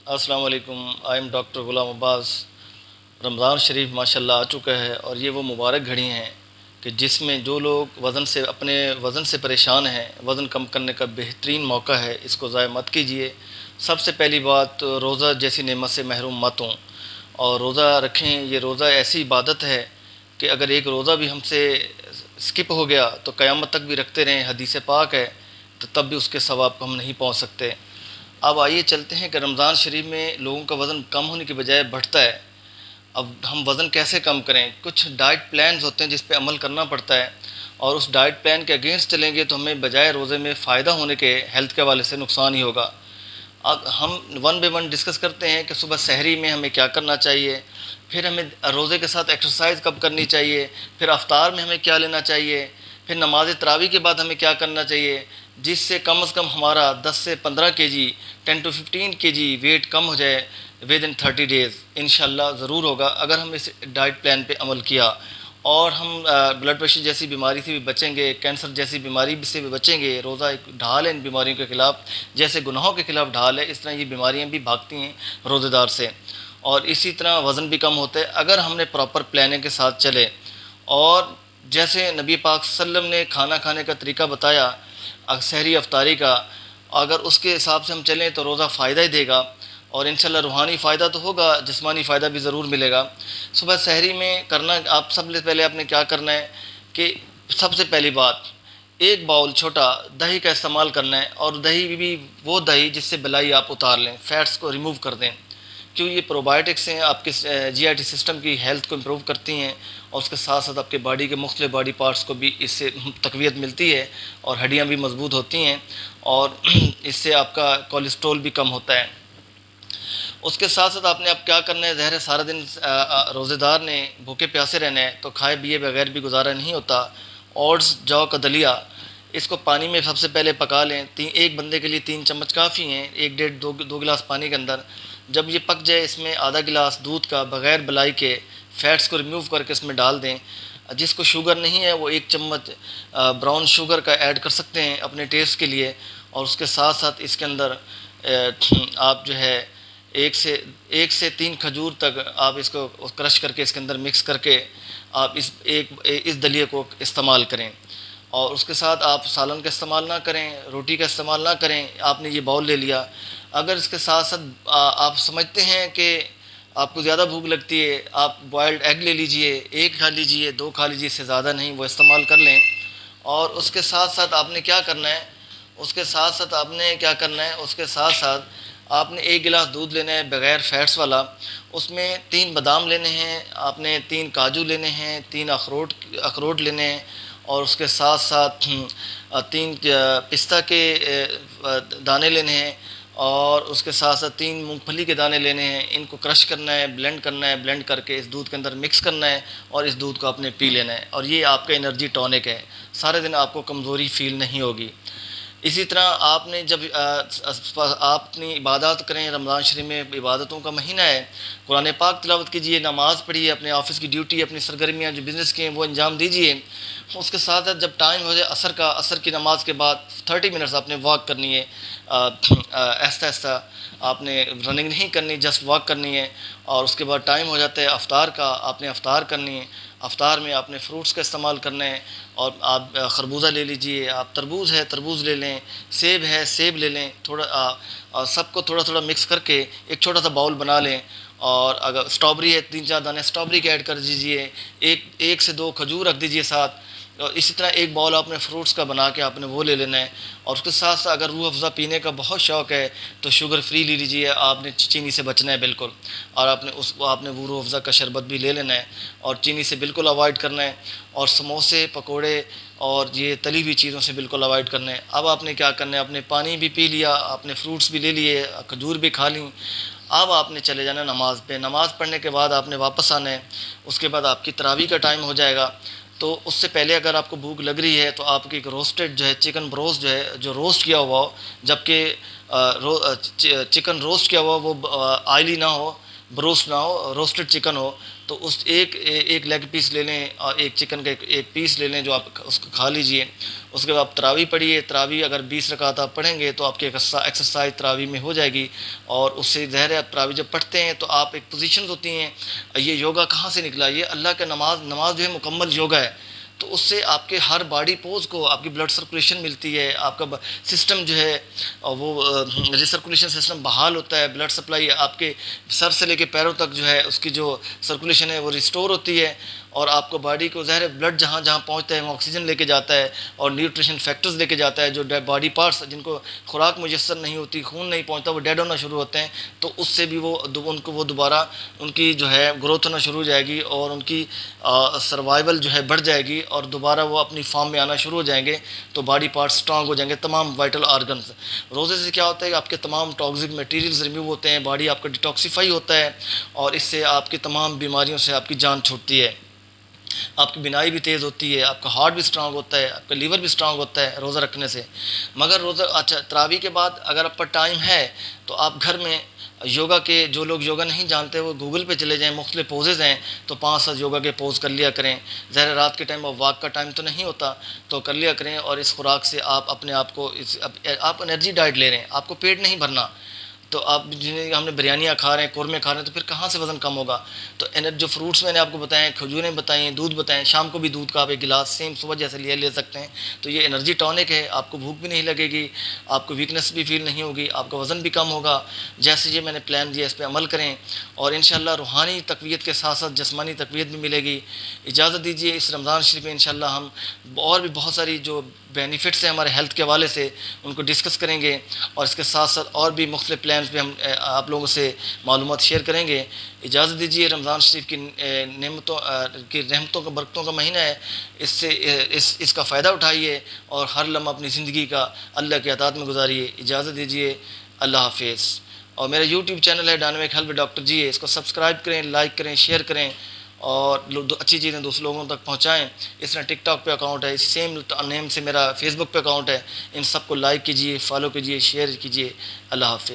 अस्सलाम वालेकुम। I am doctor गुलाम अब्बास। रमज़ान शरीफ माशाल्लाह आ चुका है और ये वो मुबारक घड़ी हैं कि जिसमें जो लोग अपने वज़न से परेशान हैं, वज़न कम करने का बेहतरीन मौका है, इसको ज़ाया मत कीजिए। सबसे पहली बात तो रोज़ा जैसी नेमत से महरूम मत हों और रोज़ा रखें। ये रोज़ा ऐसी इबादत है कि अगर एक रोज़ा भी हमसे स्किप हो गया तो क़यामत तक भी रखते रहें, हदीस पाक है, तो तब भी उसके सवाब को हम नहीं पहुँच सकते। अब आइए चलते हैं कि रमज़ान शरीफ में लोगों का वज़न कम होने के बजाय बढ़ता है। अब हम वज़न कैसे कम करें? कुछ डाइट प्लान्स होते हैं जिस पे अमल करना पड़ता है और उस डाइट प्लान के अगेंस्ट चलेंगे तो हमें बजाय रोज़े में फ़ायदा होने के हेल्थ के हवाले से नुकसान ही होगा। अब हम वन बाय वन डिस्कस करते हैं कि सुबह सहरी में हमें क्या करना चाहिए, फिर हमें रोज़े के साथ एक्सरसाइज कब करनी चाहिए, फिर अफ्तार में हमें क्या लेना चाहिए, फिर नमाज तरावी के बाद हमें क्या करना चाहिए, जिससे कम से कम हमारा 10 से 15 केजी, 10 to 15 केजी वेट कम हो जाए विद इन 30 डेज़। इंशाल्लाह ज़रूर होगा अगर हम इस डाइट प्लान पे अमल किया। और हम ब्लड प्रेशर जैसी बीमारी से भी बचेंगे, कैंसर जैसी बीमारी से भी बचेंगे। रोज़ा एक ढाल है इन बीमारियों के ख़िलाफ़, जैसे गुनाहों के ख़िलाफ़ ढाल है, इस तरह ये बीमारियां भी भागती हैं रोज़ेदार से। और इसी तरह वज़न भी कम होता है अगर हमने प्रॉपर प्लानिंग के साथ चले। और जैसे नबी पाक सल्लम ने खाना खाने का तरीका बताया, सहरी अफ्तारी का, अगर उसके हिसाब से हम चलें तो रोज़ा फ़ायदा ही देगा और इंशाल्लाह रूहानी फ़ायदा तो होगा, जिस्मानी फ़ायदा भी ज़रूर मिलेगा। सुबह सहरी में करना, आप सबसे पहले आपने क्या करना है कि सबसे पहली बात, एक बाउल छोटा दही का इस्तेमाल करना है और दही भी वो दही जिससे बलाई आप उतार लें, फ़ैट्स को रिमूव कर दें, क्यों ये प्रोबायोटिक्स हैं, आपके जीआईटी सिस्टम की हेल्थ को इम्प्रूव करती हैं और उसके साथ साथ आपके बॉडी के मुख्तलिफ बॉडी पार्ट्स को भी इससे तक़वियत मिलती है और हड्डियाँ भी मजबूत होती हैं और इससे आपका कोलेस्ट्रॉल भी कम होता है। उसके साथ साथ आपने अब क्या करना है, ज़हर सारा दिन रोज़ेदार ने भूखे प्यासे रहना है तो खाए पिए बगैर भी गुजारा नहीं होता। ओट्स, जौ का दलिया, इसको पानी में सबसे पहले पका लें। एक बंदे के लिए 3 चम्मच काफ़ी हैं, 1 डेढ़ 2 गिलास पानी के अंदर। जब ये पक जाए इसमें आधा गिलास दूध का बग़ैर बलाई के फ़ैट्स को रिमूव करके इसमें डाल दें। जिसको शुगर नहीं है वो 1 चम्मच ब्राउन शुगर का ऐड कर सकते हैं अपने टेस्ट के लिए। और उसके साथ साथ इसके अंदर आप जो है 1 से 3 खजूर तक आप इसको क्रश करके इसके अंदर मिक्स करके आप इस दलिए को इस्तेमाल करें। और उसके साथ आप सालन का इस्तेमाल ना करें, रोटी का इस्तेमाल ना करें। आपने ये बाउल ले लिया। अगर इसके साथ साथ आप समझते हैं कि आपको ज़्यादा भूख लगती है, आप बॉयल्ड एग ले लीजिए, 1 खा लीजिए, 2 खा लीजिए, इससे ज़्यादा नहीं, वो इस्तेमाल कर लें। और उसके साथ साथ आपने क्या करना है, उसके साथ साथ आपने 1 गिलास दूध लेना है बग़ैर फ़ैट्स वाला। उसमें 3 बादाम लेने हैं आपने, 3 काजू लेने हैं, 3 अखरोट लेने हैं और उसके साथ साथ 3 पिस्ता के दाने लेने हैं और उसके साथ साथ 3 मूंगफली के दाने लेने हैं। इनको क्रश करना है, ब्लेंड करना है, ब्लेंड करके इस दूध के अंदर मिक्स करना है और इस दूध को आपने पी लेना है और ये आपका एनर्जी टॉनिक है। सारे दिन आपको कमज़ोरी फ़ील नहीं होगी। इसी तरह आपने जब आप अपनी इबादत करें, रमज़ान शरीफ में इबादतों का महीना है, कुरान पाक तिलावत कीजिए, नमाज़ पढ़िए, अपने ऑफिस की ड्यूटी, अपनी सरगर्मियाँ जो बिज़नेस की हैं वो अंजाम दीजिए। उसके साथ साथ जब टाइम हो जाए असर की नमाज़ के बाद 30 मिनट्स आपने वॉक करनी है। आहिस्ता आहिस्ता आपने रनिंग नहीं करनी, जस्ट वॉक करनी है। और उसके बाद टाइम हो जाता है अफ्तार का, आपने अफ्तार करनी है। अफ्तार में आपने फ्रूट्स का इस्तेमाल करना है और आप खरबूजा ले लीजिए, आप तरबूज़ है तरबूज़ ले लें, सेब है सेब ले लें। और सबको थोड़ा थोड़ा मिक्स करके एक छोटा सा बाउल बना लें। और अगर स्ट्रॉबेरी है 3-4 दाने स्ट्रॉबेरी के ऐड कर दीजिए, एक से 2 खजूर रख दीजिए साथ। और इसी तरह एक बाउल आपने फ्रूट्स का बना के आपने वो ले लेना है। और उसके साथ साथ अगर रूह अफ़ज़ा पीने का बहुत शौक़ है तो शुगर फ्री ले लीजिए, आपने चीनी से बचना है बिल्कुल। और आपने वो रूह अफ़ज़ा का शरबत भी ले लेना है और चीनी से बिल्कुल अवॉइड करना है। और समोसे, पकोड़े और ये तली हुई चीज़ों से बिल्कुल अवॉइड करना है। अब आपने क्या करना है, आपने पानी भी पी लिया, आपने फ्रूट्स भी ले लिए, खजूर भी खा ली। अब आपने चले जाना नमाज़ पे। नमाज़ पढ़ने के बाद आपने वापस आना है। उसके बाद आपकी तरावी का टाइम हो जाएगा। तो उससे पहले अगर आपको भूख लग रही है तो आपकी एक रोस्टेड जो है चिकन ब्रोस्ट जो है, जो रोस्ट किया हुआ हो, जबकि चिकन रोस्ट किया हुआ वो ऑयली ना हो, ब्रोस्ट ना हो, रोस्टेड चिकन हो, تو اس ایک لیگ پیس لے لیں اور ایک چکن کا ایک پیس لے لیں جو آپ اس کو کھا لیجئے. اس کے بعد آپ تراویح پڑھیے. تراویح اگر 20 رکعت آپ پڑھیں گے تو آپ کی ایکسرسائز تراویح میں ہو جائے گی. اور اس سے ظاہر ہے آپ تراویح جب پڑھتے ہیں تو آپ ایک پوزیشنز ہوتی ہیں. یہ یوگا کہاں سے نکلا؟ یہ اللہ کا نماز جو ہے مکمل یوگا ہے. تو اس سے آپ کے ہر باڈی پوز کو آپ کی بلڈ سرکولیشن ملتی ہے. آپ کا سسٹم جو ہے وہ ریسرکولیشن سسٹم بحال ہوتا ہے. بلڈ سپلائی آپ کے سر سے لے کے پیروں تک جو ہے اس کی جو سرکولیشن ہے وہ ریسٹور ہوتی ہے. اور آپ کو باڈی کو ظاہر بلڈ جہاں جہاں پہنچتا ہے وہ آکسیجن لے کے جاتا ہے اور نیوٹریشن فیکٹرز لے کے جاتا ہے. جو باڈی پارٹس جن کو خوراک میسر نہیں ہوتی، خون نہیں پہنچتا، وہ ڈیڈ ہونا شروع ہوتے ہیں. تو اس سے بھی ان کو دوبارہ ان کی جو ہے گروتھ ہونا شروع ہو جائے گی اور ان کی سروائیول جو ہے بڑھ جائے گی اور دوبارہ وہ اپنی فارم میں آنا شروع ہو جائیں گے. تو باڈی پارٹس اسٹرانگ ہو جائیں گے، تمام وائٹل آرگنز. روزے سے کیا ہوتا ہے کہ آپ کے تمام ٹاکسک میٹیریلز ریموو ہوتے ہیں، باڈی آپ کا ڈیٹاکسیفائی ہوتا ہے اور اس سے آپ کی تمام بیماریوں سے آپ کی جان چھوٹتی ہے. آپ کی بینائی بھی تیز ہوتی ہے، آپ کا ہارٹ بھی اسٹرانگ ہوتا ہے، آپ کا لیور بھی اسٹرانگ ہوتا ہے روزہ رکھنے سے. مگر تراویح کے بعد اگر آپ پر ٹائم ہے تو آپ گھر میں یوگا کے، جو لوگ یوگا نہیں جانتے وہ گوگل پہ چلے جائیں، مختلف پوزز ہیں تو 5-7 یوگا کے پوز کر لیا کریں. ظاہر رات کے ٹائم اور واک کا ٹائم تو نہیں ہوتا تو کر لیا کریں. اور اس خوراک سے آپ اپنے آپ کو آپ انرجی ڈائٹ لے رہے ہیں، آپ کو پیٹ نہیں بھرنا. تو آپ جنہیں ہم نے بریانیاں کھا رہے ہیں، قورمے کھا رہے ہیں، تو پھر کہاں سے وزن کم ہوگا؟ تو جو فروٹس میں نے آپ کو بتائے ہیں، کھجوریں بتائیں ہیں، دودھ بتائیں، شام کو بھی دودھ کا آپ ایک گلاس سیم صبح جیسے لے سکتے ہیں. تو یہ انرجی ٹونک ہے. آپ کو بھوک بھی نہیں لگے گی، آپ کو ویکنس بھی فیل نہیں ہوگی، آپ کا وزن بھی کم ہوگا. جیسے یہ میں نے پلان دیا اس پہ عمل کریں اور انشاءاللہ روحانی تقویت کے ساتھ ساتھ جسمانی تقویت بھی ملے گی. اجازت دیجیے اس رمضان شریف میں انشاءاللہ ہم اور بھی بہت ساری جو بینیفٹس ہیں ہمارے ہیلتھ کے حوالے سے ان کو ڈسکس کریں گے اور اس کے ساتھ ساتھ اور بھی مختلف پلانز پہ ہم آپ لوگوں سے معلومات شیئر کریں گے. اجازت دیجیے رمضان شریف کی نعمتوں کی رحمتوں کا برکتوں کا مہینہ ہے. اس سے اس کا فائدہ اٹھائیے اور ہر لمحہ اپنی زندگی کا اللہ کے اطاعت میں گزاریے. اجازت دیجیے. اللہ حافظ. اور میرا یوٹیوب چینل ہے ڈائنامک ہیلتھ ڈاکٹر جی ہے، اس کو سبسکرائب کریں، لائک کریں، شیئر کریں اور اچھی چیزیں دوسرے لوگوں تک پہنچائیں. اس طرح ٹک ٹاک پہ اکاؤنٹ ہے، اس سیم نیم سے میرا فیس بک پہ اکاؤنٹ ہے. ان سب کو لائک کیجیے، فالو کیجیے، شیئر کیجیے. اللہ حافظ.